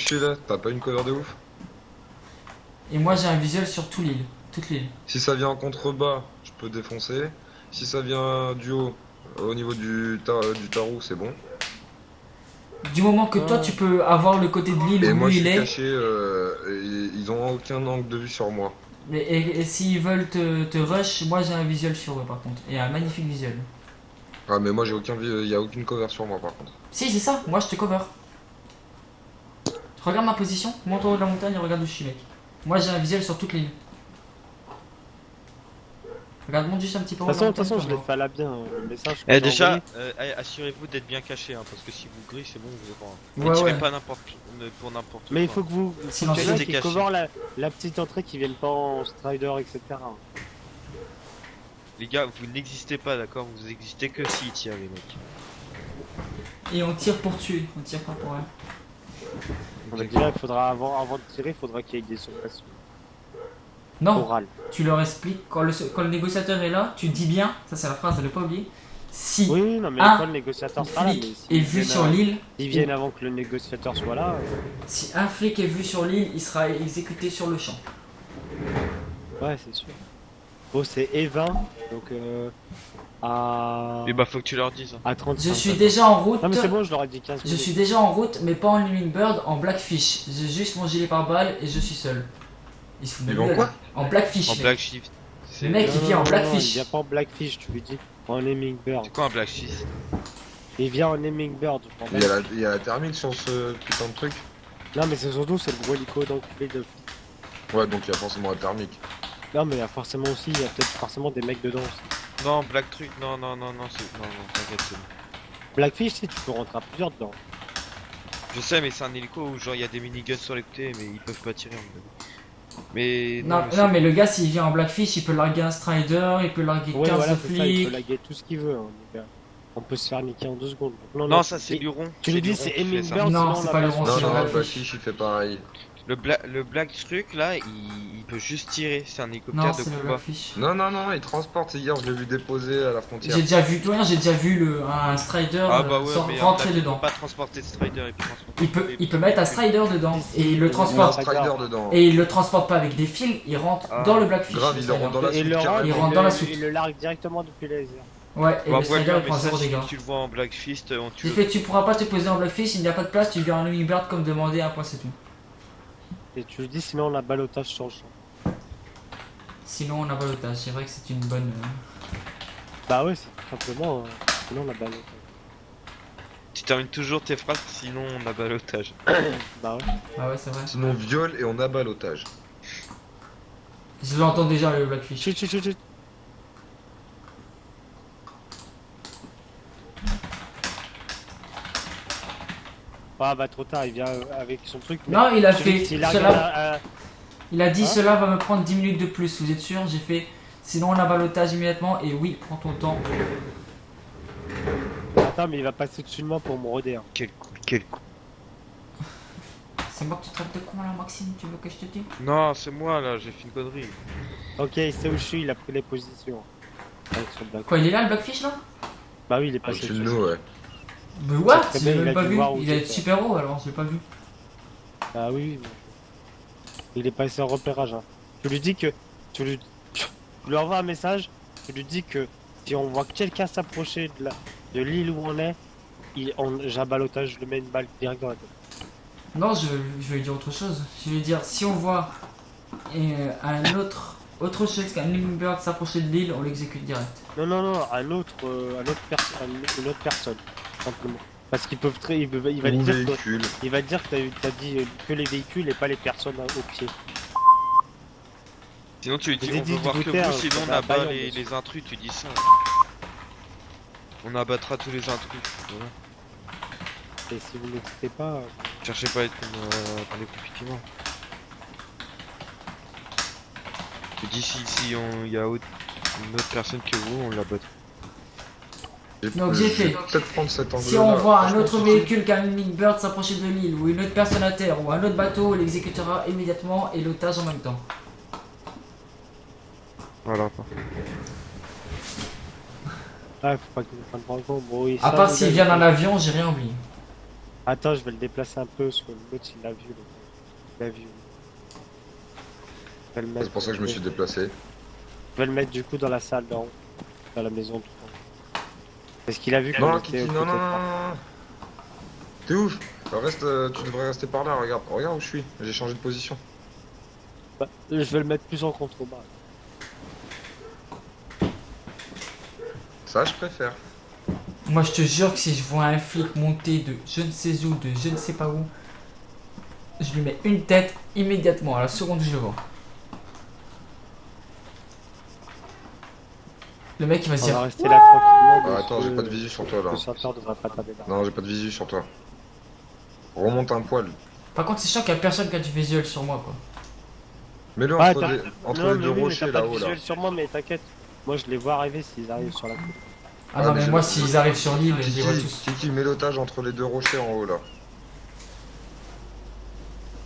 celui-là, t'as pas une cover de ouf? Et moi j'ai un visuel sur toute l'île. Si ça vient en contrebas, je peux défoncer. Si ça vient du haut, au niveau du tarot, c'est bon. Du moment que toi tu Ah. peux avoir le côté de l'île Et où moi, je lui il suis est, caché, et ils ont aucun angle de vue sur moi. et s'ils veulent te rush, moi j'ai un visuel sur eux par contre. Et un magnifique visuel. Ah, mais moi, il y a aucune cover sur moi, par contre. Si c'est ça, moi je te cover. Regarde ma position, monte en haut de la montagne et regarde où je suis mec. Moi j'ai un visuel sur toute l'île. Regarde, monte juste un petit peu en haut De de la toute façon, montagne. je l'ai fait à la bien, le message. que Eh j'ai déjà, envoyé. assurez-vous d'être bien caché, hein, parce que si vous grillez, c'est bon, vous êtes en. Ouais, Ne tirez ouais. pas pour n'importe quoi. Mais il faut que vous. Sinon, Faut c'est qu'il y en ait t'es qui caché. cover la petite entrée qui viennent pas en strider, etc. Les gars, vous n'existez pas, d'accord? Vous existez que s'ils tirent, les mecs. Et on tire pour tuer, on tire pas pour rien. On a dit là, il faudra avant de tirer, il faudra qu'il y ait des suppressions Non, orales. tu leur expliques, quand le négociateur est là, tu dis bien, ça c'est la phrase à ne pas oublier, si Oui, non, mais un quand le négociateur sera là, mais flic s'ils est vu viennent sur l'île, S'ils viennent avant que le négociateur soit là. si un flic est vu sur l'île, il sera exécuté sur le champ. Ouais, c'est sûr. Bon, c'est E20, donc à. Mais bah, faut que tu leur dises. Hein. À 35. Je suis déjà en route, Non, mais c'est bon, je leur ai dit 15 je minutes. suis déjà en route, mais pas en Hummingbird, en Blackfish. J'ai juste mon gilet pare-balles et je suis seul. Ils se foutent de Ils ma vont gueule, quoi hein. En Blackfish. En mec. Black Shift. Le mec, il vient en Non, Blackfish. il vient pas en Blackfish, tu lui dis. En Hummingbird. C'est quoi un Black Shift? Il vient en Hummingbird, je crois. Il y a la thermique sur ce putain de truc. Non, mais c'est surtout, c'est le gros hélico d'enculé de. Ouais, donc il y a forcément la thermique. Non, mais il y a forcément aussi, il y a peut-être forcément des mecs dedans aussi. Non, Black Truc, non, c'est. Non, t'inquiète, c'est bon. Blackfish, si tu peux rentrer à plusieurs dedans. Je sais, mais c'est un hélico où genre il y a des miniguns sur les côtés, mais ils peuvent pas tirer en fait. Mais. Non, mais non, mais le gars, s'il vient en Blackfish, il peut larguer un Strider, il peut larguer Ouais, 15 voilà, c'est ça, il flics. peut laguer tout ce qu'il veut. Hein, les gars. On peut se faire niquer en 2 secondes. Donc, Non, ça c'est Et- Luron. Tu lui dis, Luron c'est qui fait ça. Hummingbird, Non, sinon c'est on pas l'a Luron, pas c'est sur Non, la non, Blackfish. Blackfish, il fait pareil. Le Black Truc là, il peut juste tirer. C'est un Non, hélicoptère de c'est le combat. Blackfish. Non, non, non, il transporte. Hier, je l'ai vu déposer à la frontière. J'ai déjà vu, toi, j'ai déjà vu un Strider Ah bah ouais, mais rentrer il dedans. peut pas transporter de Strider et puis transporter. Il peut mettre un Strider dedans Si, et il le il Il y a un transporte. strider dedans. Et il le transporte pas avec des fils, il rentre Ah, dans le Blackfish. grave, le il le rentre dans la Et soupe le rentre, carrément. Il rentre dans la soute. il le largue directement depuis les airs. Ouais, et Bah, le Strider ouais, il prend mais ça, 0 si dégâts. tu le vois en Black Fist, on tue. J'ai fait, tu pourras pas te poser en Blackfish, il n'y a pas de place, tu viens en Hummingbird comme demandé, un point c'est tout. Et tu lui dis, sinon on a balotage sur le champ. Sinon on a balotage, c'est vrai que c'est une bonne. Bah ouais, c'est tout simplement. Sinon on a balotage. Tu termines toujours tes phrases, sinon on a balotage. Bah ouais. Ah ouais, c'est vrai. Sinon, viol et on abat l'otage. Je l'entends déjà le Blackfish. Chut, chut, chut, chut. Ah bah trop tard, il vient avec son truc. mais Non, il a je te dis, fait. s'il largue Il a dit Hein cela va me prendre 10 minutes de plus, vous êtes sûr? J'ai fait. Sinon on a balotage immédiatement et oui, prends ton temps. Attends, mais il va passer dessus de moi pour me roder. Hein. Quel coup. C'est moi que tu traites de con là, Maxime, tu veux que je te dise? Non, c'est moi là, j'ai fait une connerie. Ok, il sait où je suis, il a pris les positions. Avec son black. Quoi, il est là le Blackfish là? Bah oui, il est Ah, passé au-dessus de dessus. nous, ouais. Mais what? très J'ai bien, il même a pas dû vu. voir où Il est j'étais. super haut alors, j'ai pas vu. Ah oui, il est passé en repérage. Hein. Tu lui dis que. Tu lui envoies un message, tu lui dis que si on voit quelqu'un s'approcher de l'île où on est, j'ai un balotage, je lui mets une balle direct dans la tête. Non, je vais lui dire autre chose. Je vais lui dire si on voit autre chose qu'un Hummingbird s'approcher de l'île, on l'exécute direct. Non, non, non, une autre personne, simplement. Parce qu'ils peuvent il va Ou dire que, véhicule. il va dire que t'as dit que les véhicules et pas les personnes au pied. Sinon tu lui dis J'ai on dit veut du voir que Bouter, vous, sinon ça on va à abat Bayonne, les monsieur. intrus, tu dis ça. On abattra tous les intrus. Voilà. Et si vous n'hésitez pas. Cherchez pas à être dans les compliqués. Je dis si il y a une autre personne que vous, on l'abat. Donc, j'ai fait. Je vais peut-être prendre cet angle. Si on voit un autre véhicule qu'un Hummingbird s'approcher de l'île, ou une autre personne à terre, ou un autre bateau, on l'exécutera immédiatement et l'otage en même temps. Voilà. Ah, faut pas qu'ils nous prennent pour le con. Bon, À part s'il vient en avion, j'ai rien oublié. Attends, je vais le déplacer un peu parce que l'autre il l'a vu. Il l'a vu. Je vais le mettre, C'est pour ça que je me suis déplacé. je vais le mettre du coup dans la salle d'en haut, dans la maison tout en haut. Parce qu'il a vu qu'on Non, était Kiki, au non, côté non, droit. non, non. T'es ouf. Reste, tu devrais rester par là, regarde. Regarde où je suis. J'ai changé de position. Bah, je vais le mettre plus en contrebas. Ça, je préfère. Moi, je te jure que si je vois un flic monter de je ne sais où, de je ne sais pas où, je lui mets une tête immédiatement, à la seconde où je le vois. Le mec, il va se On va dire, rester là tranquillement. Ah, parce attends, j'ai que pas de visu sur toi là. Le chanteur devrait pas taper là. Non, j'ai pas de visu sur toi. Remonte un poil. par contre, c'est chiant qu'il y a personne qui a du visuel sur moi, quoi. Mets-le Ah, entre, entre non, les mais deux oui, mais rochers t'as pas de là-haut là. visuel sur moi, mais t'inquiète. Moi, je les vois arriver s'ils arrivent sur la côte. Ah Ouais, non, mais mais je- moi, s'ils arrivent sur l'île, je les vois Kiki, tous. Kiki, mets l'otage entre les deux rochers en haut là.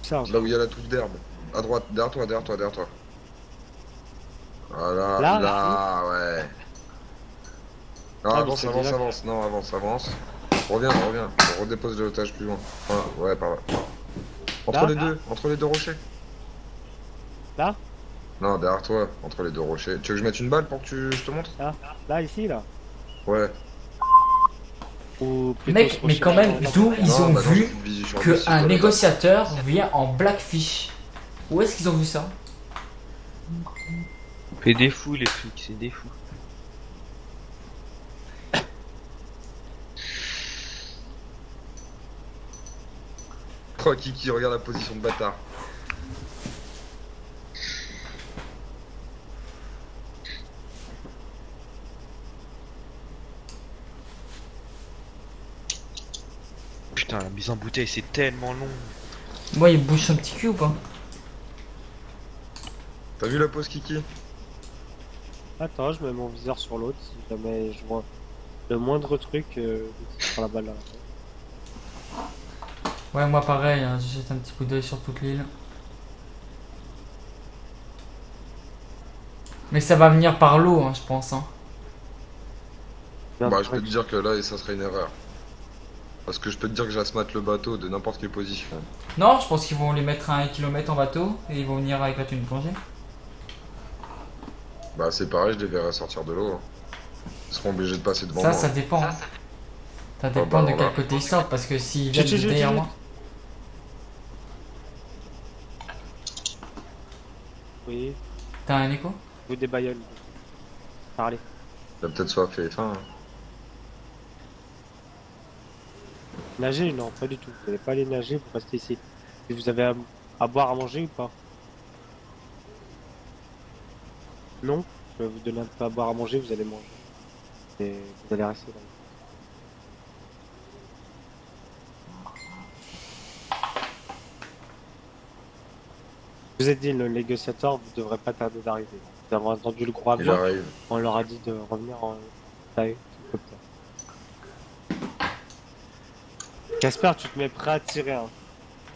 Ça, Là où il y a la touffe d'herbe. À droite, derrière toi, derrière toi, derrière toi. Voilà, Là, là, ouais. Non, Ah, mais avance, c'est avance, déjà- avance. Non, avance, avance. Reviens, reviens. On redépose l'otage plus loin. Enfin, ouais, par là. Là Entre les deux rochers. Là Non, derrière toi, entre les deux rochers. Tu veux que je mette une balle pour que je te montre? Là, ici, là. Ouais. Ou plutôt Mec, se mais quand même, rechercher- d'où ils Non, ont bah non, j'ai vu plus de visu sur le site, qu'un toi, négociateur vient en Blackfish? Où est-ce qu'ils ont vu ça? C'est des fous les flics, c'est des fous. Oh, Kiki, regarde la position de bâtard. Putain, la mise en bouteille c'est tellement long. Moi, il bouge son petit cul ou pas? T'as vu la pose, Kiki? Attends, je mets mon viseur sur l'autre si jamais je vois le moindre truc sur la balle là. Ouais, moi pareil, hein, je jette un petit coup d'œil sur toute l'île. Mais ça va venir par l'eau, hein, je pense. Hein. Bah, je peux te dire que là, ça serait une erreur. Parce que je peux te dire que j'asmate le bateau de n'importe quelle position. Non, je pense qu'ils vont les mettre à 1 km en bateau et ils vont venir avec la thune plongée. Bah, c'est pareil, je les verrai sortir de l'eau. Ils seront obligés de passer devant Ça, moi. ça dépend. Hein. Ça dépend bah, de alors quel là. côté ils sortent parce que s'ils viennent de derrière moi. Oui, T'as un écho? vous des baïonnes. Parlez. Il a peut-être soit fait faim. Hein. Nager, non, pas du tout. Vous n'allez pas aller nager, vous restez ici. Et vous avez à boire, à manger ou pas? Non, je vais vous donner un peu à boire, à manger, vous allez manger. Et vous allez rester là. Je vous ai dit, le négociateur, vous devrez pas tarder d'arriver. Nous avons entendu le gros Il avion, arrive. on leur a dit de revenir en hélicoptère. Casper, tu te mets prêt à tirer, hein.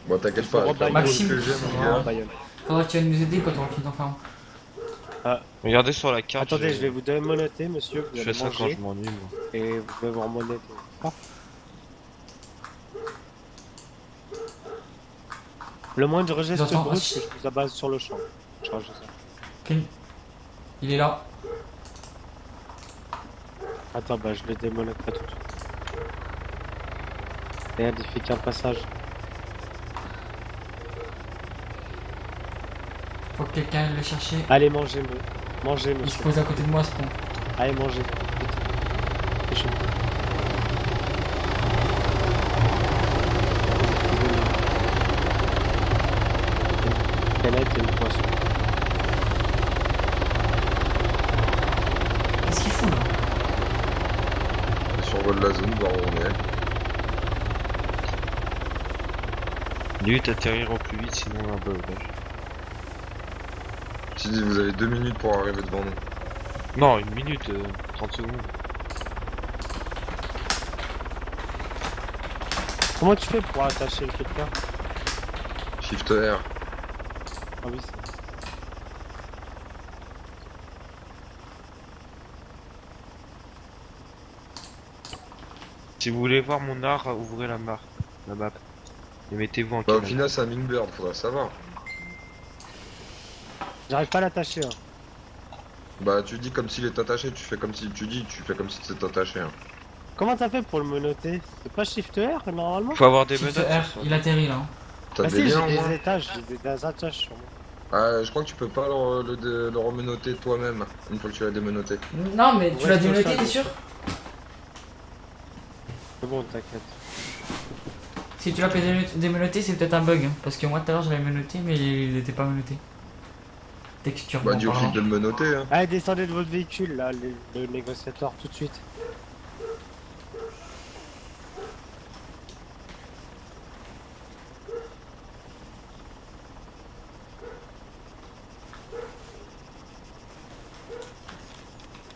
Bon, t'inquiète pas, avec la Maxime, pose que j'ai, mon gars. Baïonne. Faudra que tu viennes nous aider quand on va finir d'enfermer. Regardez sur la carte. Attendez, je vais vous démonéter, monsieur. Vous Je fais allez ça quand manger je m'ennuie moi. et vous pouvez vous remonéter. Ah. Le moindre geste J'entends- brusque, je vous abat sur le champ. Je change ça. Ken, il est là. Attends, bah je le démonéterai tout de suite. Regarde, il fait qu'un passage. Faut que quelqu'un aille le chercher. Allez, mangez, mangez, Il se monsieur. pose à côté de moi, ce con. Allez, mangez. Vite. C'est chaud. Une canette et une poisson. Qu'est-ce qu'il fout là? Je survole la zone, voir où on est. Lui atterrir au plus vite sinon on a un blocage. Tu dis, vous avez 2 minutes pour arriver devant nous. Non, 1 minute, 30 secondes. Comment tu fais pour attacher quelqu'un? Shift R. Ah oui, c'est... Si vous voulez voir mon art, ouvrez la marque. la map. Et mettez-vous en Bah, au canal. final, c'est un Mingbird, faudra savoir. J'arrive pas à l'attacher. Hein. Bah, tu dis comme s'il est attaché, tu fais comme si c'est attaché. Hein. Comment t'as fait pour le menoter? C'est pas Shift R normalement? Faut avoir des Shift menottes. R, sur soi. il atterrit là. T'as Ah des si, liens au j'ai moins des étages, j'ai des attaches sur moi. Ah, je crois que tu peux pas le remenoter toi-même, une fois que tu l'as démenoté. Non, mais tu Ouais, l'as c'est au dénoté, chat. t'es sûr? C'est bon, t'inquiète. Si tu l'as pas démenoté, c'est peut-être un bug. Hein, parce que moi tout à l'heure je l'avais menoté, mais il était pas menoté. Texture Bah, dis au flic de le menoter. Hein. Allez, descendez de votre véhicule là, le négociateur, tout de suite.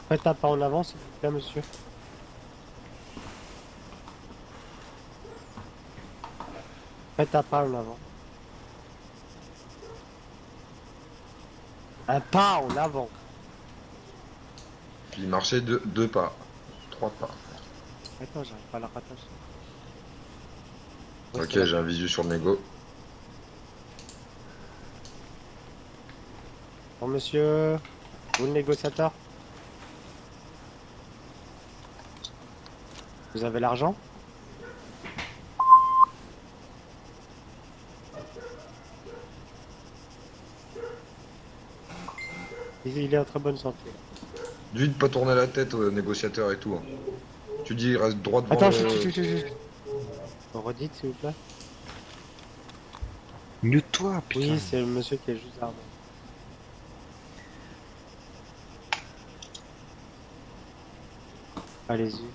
Faites un pas en avant, s'il vous plaît, monsieur. Faites un pas en avant. Un pas en avant. Puis marcher deux pas. 3 pas. Attends, j'arrive pas à la rattacher. Ouais, Ok, c'est j'ai un visu sur le négo. bon, monsieur, vous le négociateur? Vous avez l'argent? Il est en très bonne santé. Dis de pas tourner la tête au négociateur et tout. Hein. Tu dis, reste droit devant Attends, le... chut. Redites, s'il vous plaît. Mute-toi, putain. Oui, c'est le monsieur qui est juste là. Allez-y.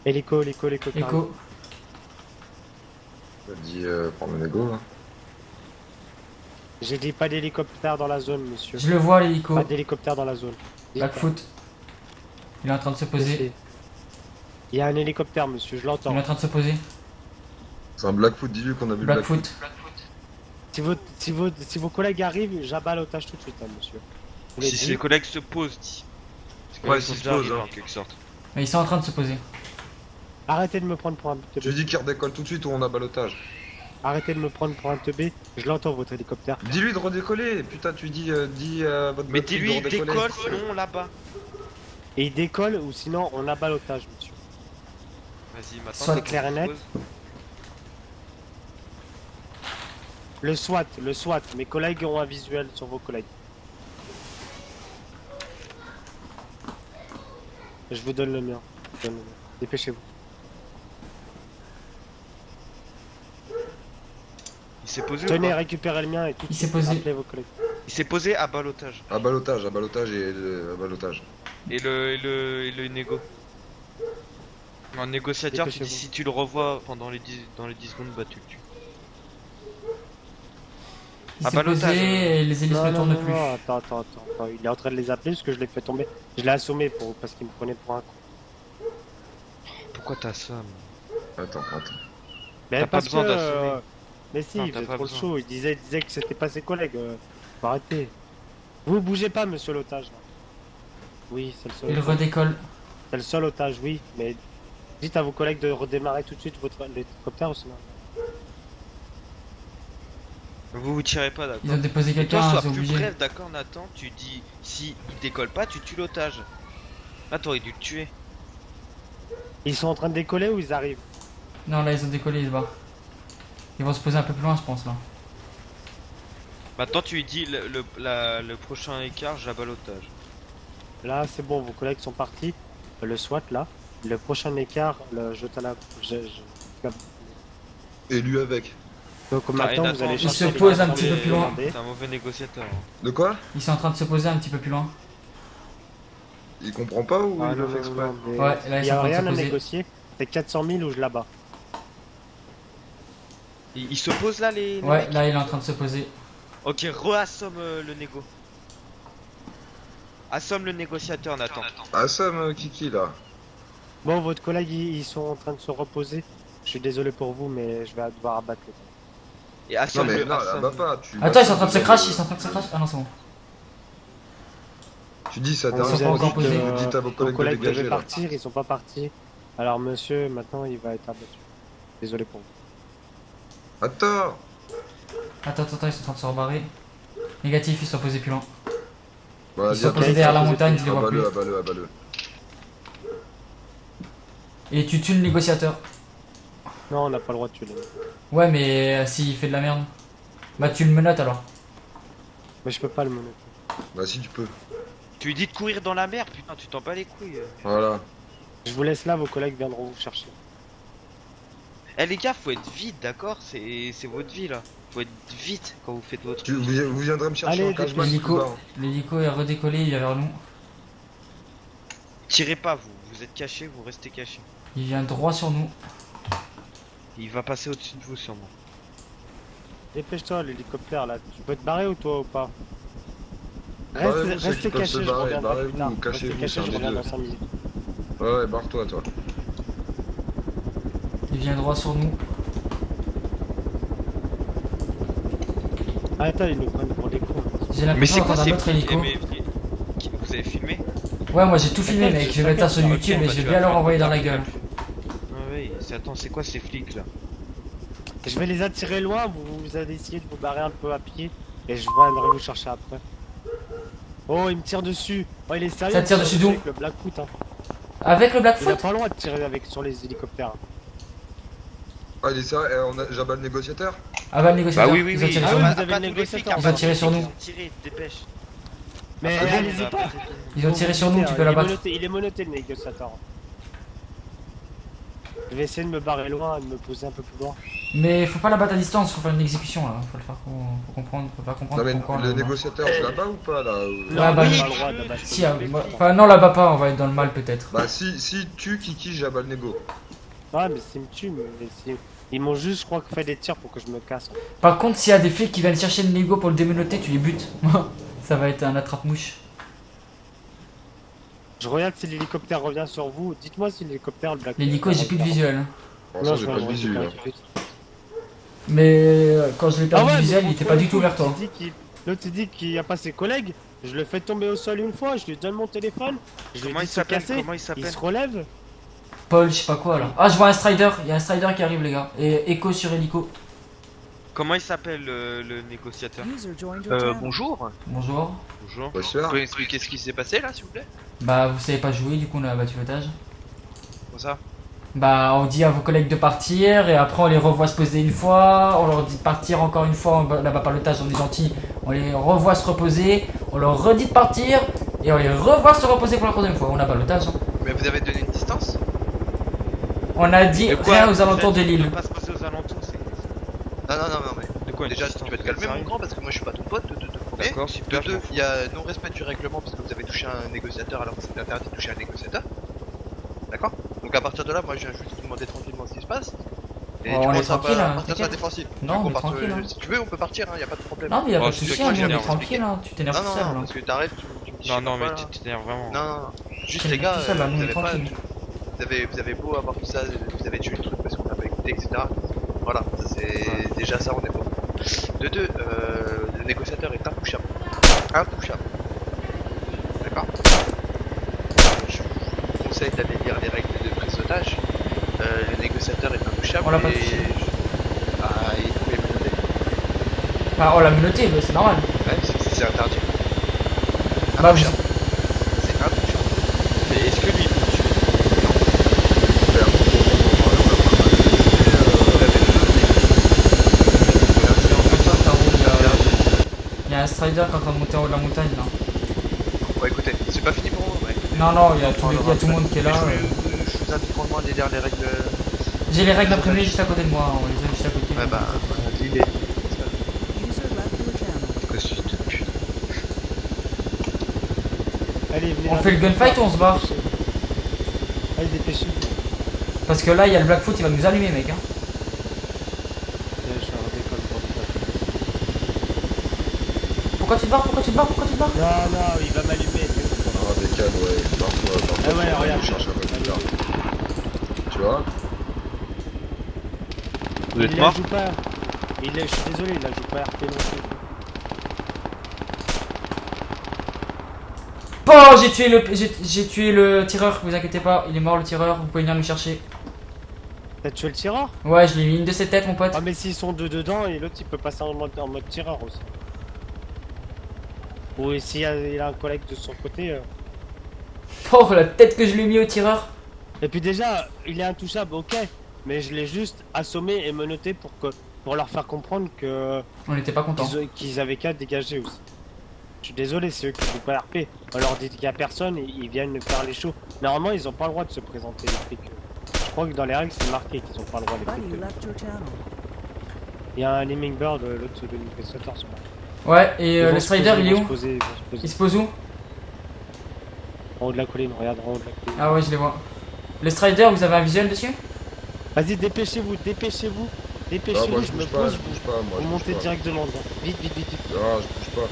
Hélico. Écho. T'as dit, prendre le négo, là. J'ai dit pas d'hélicoptère dans la zone, monsieur. Je le vois l'hélico. Pas d'hélicoptère dans la zone. Dites pas. Blackfoot. Il est en train de se poser. Monsieur. Il y a un hélicoptère, monsieur, je Il l'entends. est en train de se poser. C'est un Blackfoot, dis-lui qu'on a vu le Blackfoot. Blackfoot. Si vos collègues arrivent, j'abats l'otage tout de suite, hein, monsieur. Je vous l'ai Si dit. ses collègues se posent, dis. Parce que Ouais, ils sont s'ils se déjà posent, arrivés, hein. en quelque sorte. Mais ils sont en train de se poser. Arrêtez de me prendre pour un Tu teubé. dis qu'il redécolle tout de suite ou on a balotage. Arrêtez de me prendre pour un teubé. Je l'entends, votre hélicoptère. Dis-lui de redécoller. Putain, tu dis, dis à votre Mais Blackfoot dis-lui, de redécoller. décolle, sinon là-bas. Et il décolle ou sinon on abat l'otage, monsieur. Vas-y, maintenant Soit t'as clair et net. Le SWAT. Mes collègues ont un visuel sur vos collègues. Je vous donne le mien. Dépêchez-vous. Il s'est posé ou Tenez, pas récupérez le mien et tout de Il s'est suite, posé. appelez vos collègues. Il s'est posé à balotage. À balotage et à balotage. Et le négo. En négociateur, tu dis Dépêchez-vous. si tu le revois pendant dans les 10 secondes, bah tu le tues. Il Ah, s'est balotage, posé et les hélices ne tournent plus. Non, attends. Il est en train de les appeler parce que je l'ai fait tomber. Je l'ai assommé parce qu'il me prenait pour un con. Pourquoi t'as ça man Attends. Mais T'as pas parce besoin que, d'assommer. mais si, Non, il t'as faisait pas trop le besoin. chaud. Il disait que c'était pas ses collègues. Faut arrêter. Vous bougez pas, monsieur l'otage. là. Oui, c'est le seul. Il otage. redécolle. C'est le seul otage, oui. Mais dites à vos collègues de redémarrer tout de suite votre hélicoptère ou sinon. Vous tirez pas, Ils d'accord. ont déposé Et toi, quelqu'un, sois c'est plus obligé. bref, d'accord, Nathan. Tu dis si il décolle pas, tu tues l'otage. Là, t'aurais dû le tuer. Ils sont en train de décoller ou ils arrivent? Non, là ils ont décollé, ils se barrent. Ils vont se poser un peu plus loin, je pense là. Maintenant, tu lui dis le prochain écart, j'abats l'otage. Là, c'est bon, vos collègues sont partis. Le SWAT, là. Le prochain écart, je te la. Et lui avec. Donc Ah, et maintenant, Nathan, vous allez il chercher. se les pose un cartons petit peu de- plus loin. demandés. T'es un mauvais négociateur. Hein. De quoi? Ils sont en train de se poser un petit peu plus loin. Il comprend pas ou Ah, il le non, fait exprès? mais Ouais, là, ils il y sont en a train de rien se à poser. négocier. C'est 400 000 ou je la bats. Il se pose là, les Ouais, mecs là il est en train de se poser. Ok, re-assomme le négo. Assomme le négociateur, Nathan. Ah, Sam Kiki là. Bon, votre collègue, ils sont en train de se reposer. Je suis désolé pour vous, mais je vais devoir abattre le temps. Et Non, assomme mais le non, là, assomme. bah pas. Tu Attends, ils sont en train de se vas- crash, ils sont en train de se crash. Ah non, c'est bon. Tu dis ça On dernière sont pas fois, encore posés. vous dites à vos Nos collègues de collègues dégager devaient là. partir, ils sont pas partis. Alors monsieur, maintenant il va être abattu. Désolé pour vous. Attends. Attends, ils sont en train de se rebarrer. Négatif, ils sont posés plus loin. Bah, Ils dis sont à ton- posés derrière la montagne, je les vois plus. Abat-le, abat-le. Et tu tues le négociateur. Non, on n'a pas le droit de tuer les mecs. Ouais, mais s'il fait de la merde. Bah, tu le menottes alors. Mais je peux pas le mener. Bah si tu peux. Tu lui dis de courir dans la mer, putain, tu t'en bats les couilles. Voilà. Je vous laisse là, vos collègues viendront vous chercher. Eh les gars, faut être vite, d'accord? C'est votre vie là. Faut être vite quand vous faites votre. Vous viendrez me chercher Allez, en cashback. L'hélico, Kuba. l'hélico est redécollé, il vient vers nous. Tirez pas vous, vous êtes cachés, vous restez cachés. Il vient droit sur nous. Il va passer au-dessus de vous sûrement. Dépêche-toi, l'hélicoptère là. Tu peux te barrer ou toi ou pas? Barrez-vous, ceux Restez qui peuvent caché, se je barrer, reviendrai barrez-vous plus tard. ou cachez-vous, Restez c'est caché, un je des reviens deux. dans 5 minutes. Ouais, barre-toi, toi. Il vient droit sur nous. Ah, attends, ils nous prennent pour des cons. J'ai l'impression d'entendre un autre hélico. Vous avez filmé? Ouais, moi j'ai tout filmé, mec. Je vais mettre ça sur YouTube et je vais bien leur envoyer dans la gueule. Ouais, attends, c'est quoi ces flics là? Je vais les attirer loin, vous allez essayer de vous barrer un peu à pied. Et je viendrai vous chercher après. Oh, il me tire dessus. Oh, il est sérieux. Ça il me tire dessus d'où? avec le Blackfoot, hein. Avec le Il a Blackfoot? pas le droit de tirer avec sur les hélicoptères. Ah, il est sérieux, j'abats le négociateur. Ah bah le négociateur, Bah oui, ils ont tiré Ah sur oui, nous. vous avez le négociateur. Ils ont tiré sur nous. Ils ont tiré, dépêche. Mais Ah, réalisez bah, pas. Ils ont tiré sur nous, tu peux Il est l'abattre. menotté, il est menotté le négociateur. Je vais essayer de me barrer loin et de me poser un peu plus loin. Mais faut pas la battre à distance, faut faire une exécution là. Faut le faire, faut comprendre, faut faire comprendre Non, mais pourquoi. le négociateur, je l'abats ou pas là Ah, bah, on a oui. pas le droit d'abattre. Si, enfin non, là-bas pas, on va être dans le mal peut-être. Bah, si tu Kiki, j'abats le négo. Ouais, mais s'ils me tuent, mais si... Ils m'ont juste, je crois, fait des tirs pour que je me casse. Par contre, s'il y a des flics qui viennent chercher le négo pour le démenoter, tu les butes. Ça va être un attrape-mouche. Je regarde si l'hélicoptère revient sur vous. Dites-moi si l'hélicoptère, le Black. L'hélico, j'ai plus de visuel. hein. Pour Non, l'instant, je j'ai pas de visu là. Mais quand je l'ai perdu Ah ouais, le visuel, mais il était pas du tout l'autre, vers toi. L'autre il dit qu'il y a pas ses collègues. Je le fais tomber au sol une fois, je lui donne mon téléphone. Je lui Comment dis il de se s'appelle? casser. Comment il Il s'appelle? se relève. Paul, je sais pas quoi là. Ah, je vois un Strider, il y a un Strider qui arrive, les gars. Et Echo sur hélico. Comment il s'appelle le négociateur? Bonjour. Bonjour. Bonjour. Bah, Vous sûr. pouvez expliquer ce qui s'est passé là, s'il vous plaît? Bah, vous savez pas jouer, du coup, on a battu l'otage. Comment ça? Bah, on dit à vos collègues de partir, et après on les revoit se poser une fois, on leur dit de partir encore une fois, là-bas par l'otage, on est gentil, on les revoit se reposer, on leur redit de partir, et on les revoit se reposer pour la troisième fois. On a pas l'otage. Hein. Mais vous avez donné une distance? On a dit De quoi? rien aux alentours de De l'île. pas se passer aux alentours, c'est. Non, mais. De quoi? une Déjà, distance? tu vas te calmer, Sérieux? mon grand, parce que moi je suis pas ton pote, de premier. D'accord, De super. deux, il y a non-respect du règlement parce que vous avez touché un négociateur alors que c'était interdit de toucher un négociateur. D'accord? Donc à partir de là, moi je viens juste te demander tranquillement ce qui se passe. Et Oh, tu on est commences à tranquille, pas hein, partir sur la t'inquiète. défensive. Non, Tu veux on qu'on est parte, tranquille, hein. Si tu veux, on peut partir, hein, y a pas de problème. Non, mais y a Oh, pas de c'est soucis, toi hein, qui nous on est t'énerve, tranquille, hein. Tu t'énerves Non, tout non, seul non, là. parce que t'arrêtes, tu me dis. Non, non, mais pas, là. tu t'énerves vraiment. Non, juste Tu les t'énerves gars, tout seul, là, nous, on vous est avez pas. tranquille. Vous avez beau avoir tout ça, vous avez tué le truc parce qu'on n'a pas écouté, etc. Voilà, ça, c'est déjà ça, on est bon. De deux, le négociateur est intouchable. Intouchable. D'accord? Je vous conseille d'aller lire les règles de prise d'otage. Le négociateur est intouchable. On l'a pas et- touché. Ah, il est menotté. Enfin, on l'a menotté, mais c'est normal. Ouais, c'est interdit. Bah, Intouchable. C'est intouchable. Mais est-ce que lui il peut tuer? Super. Il y a un Strider qui est en train de monter en haut de la montagne là. Bon, écoutez, c'est pas fini pour moi, ouais. Non, non, il y a tout le monde qui est là. Je vous invite grandement à aller lire les règles. J'ai les règles imprimées juste à côté de moi, on les a juste à côté. Ouais, bah, lis-les. Costume de pute. Allez, venez On là. fait le gunfight ou on se barre? Allez, dépêchez-vous. Parce que là, il y a le Blackfoot, il va nous allumer, mec. Hein. Je suis en décolle pour tout Pourquoi tu te barres? Pourquoi tu te barres? Pourquoi tu te barres? Non, non, il va m'allumer. Ah, décale, ouais, barre-toi, barre-toi. Ah ouais, regarde. Je cherche un peu plus tard. Tu vois? Vous êtes Il la mort? joue pas. Je suis désolé, il a joué pas RP non plus. Oh, j'ai tué le tireur, vous inquiétez pas, il est mort le tireur, vous pouvez venir me chercher. T'as tué le tireur? Ouais, je lui ai mis une de ses têtes, mon pote. Ah, mais s'ils sont deux dedans, et l'autre il peut passer en mode tireur aussi. Ou s'il il a un collègue de son côté. Oh, la tête que je lui ai mis au tireur. Et puis déjà, il est intouchable, ok. Mais je l'ai juste assommé et menotté pour leur faire comprendre que On n'était pas content. qu'ils avaient qu'à dégager aussi. Je suis désolé, c'est eux qui jouent pas RP. On leur dit qu'il y a personne et ils viennent faire les shows. Normalement, ils ont pas le droit de se présenter. Les flics. Je crois que dans les règles, c'est marqué qu'ils ont pas le droit les flics. Il y a un Lemming Bird, l'autre de négociateur sur moi. Ouais, et le Strider, il est où? Il se pose où? En haut de la colline, regarde en haut de la colline. Ah ouais, je les vois. Le Strider, vous avez un visuel dessus? Vas-y, dépêchez-vous, dépêchez-vous. Ah, Dépêchez-vous, moi je me je pose. bouge pas, moi Vous je montez bouge pas. directement dedans. Vite, vite, vite, vite. Ah, je bouge pas.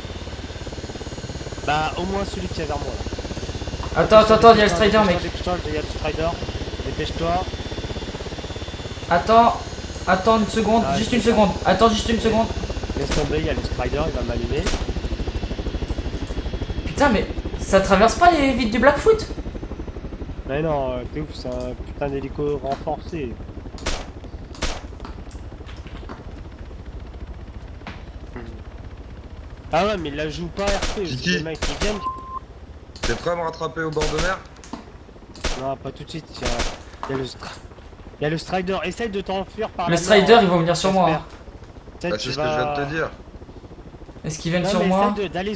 Bah, au moins celui qui est vers moi là. Attends, il y a le Strider, mec. Dépêche-toi, il y a le Strider. Dépêche-toi. Attends une seconde, Ah, juste c'est une ça. seconde. Attends juste une seconde. Laisse tomber, il y a le Strider, il va m'allumer. Putain, mais ça traverse pas les vides du Blackfoot? Mais non, t'es ouf, c'est un putain d'hélico renforcé. Ah ouais, mais il la joue pas RP, Kiki. c'est les mecs qui viennent. T'es prêt à me rattraper au bord de mer? Non, pas tout de suite, il y a le Strider, essaye de t'enfuir par Le la mer, Strider, hein. ils vont venir sur moi. J'espère. Peut-être Bah, c'est ce que je viens de te dire. Est-ce qu'ils viennent Non, sur mais moi? essaye d'aller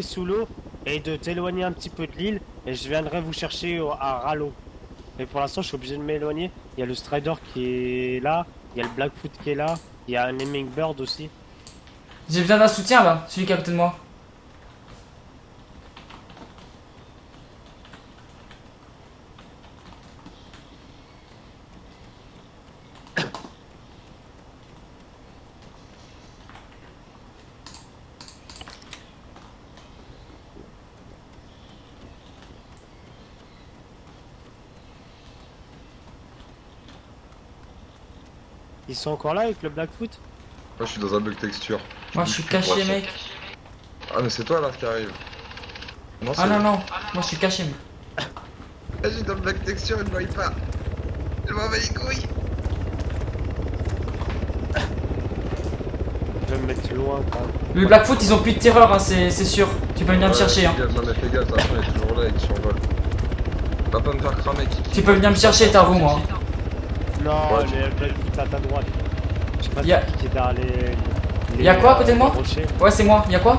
sous l'eau et de t'éloigner un petit peu de l'île et je viendrai vous chercher à Rallo. Mais pour l'instant, je suis obligé de m'éloigner. Il y a le Strider qui est là, il y a le Blackfoot qui est là, il y a un Lemming Bird aussi. J'ai besoin d'un soutien là, celui qui est à côté de moi. Ils sont encore là avec le Blackfoot? Moi je suis dans un bug texture. Moi je suis caché, mec. Ah, mais c'est toi là qui arrive. Non, c'est Ah non, non, moi je suis caché, mec. Ah, j'ai dans le bug texture, il me voit pas. Il m'en va les couilles. Je vais me mettre loin quand même. Le Blackfoot, ils ont plus de terreur, hein, c'est sûr. Tu peux venir me chercher, hein. Fais gaffe, non mais fais gaffe, de toute façon il est toujours là et il survole. Va pas me faire cramer, Kiki. Tu peux venir me chercher, ta roue, moi. Non, Ouais, mais le Blackfoot à ta droite. Je sais pas Y a- qui est derrière les. Y a quoi à côté de moi? les rochers. Ouais, c'est moi, y'a quoi?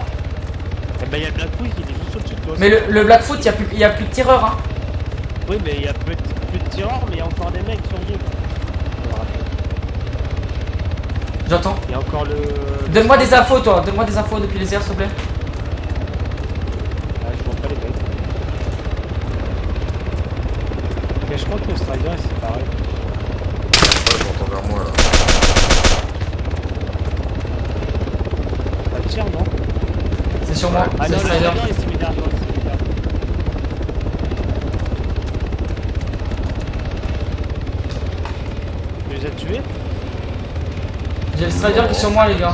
Eh ben, il y a le Blackfoot, il est juste au-dessus de toi. Mais le Blackfoot, y a plus de tireur, hein. Oui, mais il y a plus de tireurs, mais il y a encore des mecs sur vous. J'entends. Il y a encore le. Donne-moi des infos, toi. Donne-moi des infos depuis les airs, s'il te plaît. Ah, je vois pas les mecs. Mais je crois que le Strider c'est pareil. Ouais, j'entends vers moi là. Ça tire, non? C'est sur moi, Ah c'est non, le le Strider. Strider il s'est mis derrière toi, il s'est mis derrière toi. Tu les as tués? J'ai le Strider qui est sur moi, les gars.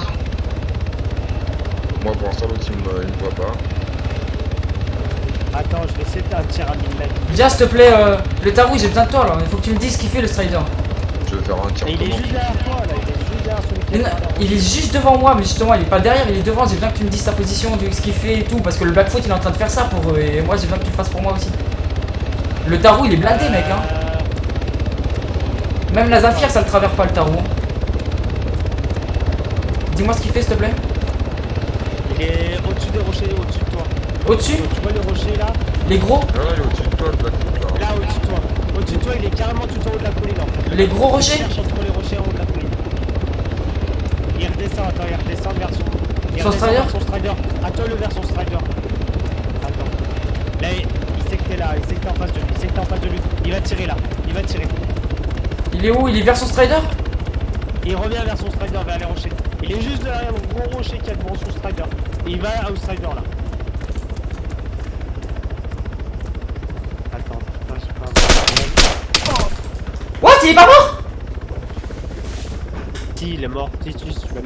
Moi pour l'instant l'autre il me voit pas. Attends, je vais essayer de faire un tir à 1000 mètres. Viens, s'il te plaît, le tarou, j'ai besoin de toi là. Il faut que tu me dises ce qu'il fait le Strider. Je vais faire un tir Et il est comment juste derrière toi là, il est juste derrière celui qui est derrière. Il est juste devant moi, mais justement, il est pas derrière, il est devant. J'ai besoin que tu me dises sa position, ce qu'il fait et tout. Parce que le Blackfoot, il est en train de faire ça pour eux. Et moi, j'ai besoin que tu le fasses pour moi aussi. Le tarou, il est blindé, mec, hein. Même la Zafir, ça le traverse pas le tarou. Dis-moi ce qu'il fait, s'il te plaît. Il est au-dessus des rochers, au-dessus de toi. Au-dessus, Tu vois les rochers là? les gros, Non, non, il est au-dessus de toi le Blackfoot là. Là, au-dessus de toi. Au-dessus de toi, il est carrément tout en haut de la colline en fait. les gros Il rochers. cherche entre les rochers en haut de la colline. Il redescend, attends, il redescend vers son. Il Son redescend Strider vers son Strider. Attends-le vers son Strider. Attends. Là, il sait que t'es là, il sait que t'es en face de lui, il sait que t'es en face de lui. Il va tirer là, il va tirer. Il est où? Il est vers son Strider? Il revient vers son Strider, vers les rochers. Il est juste derrière le gros rocher qui a devant son Strider. Et il va au Strider là. Attends, putain, j'ai pas un problème. What? Il est pas mort? Si, Si, il est mort. Si, tu l'as mis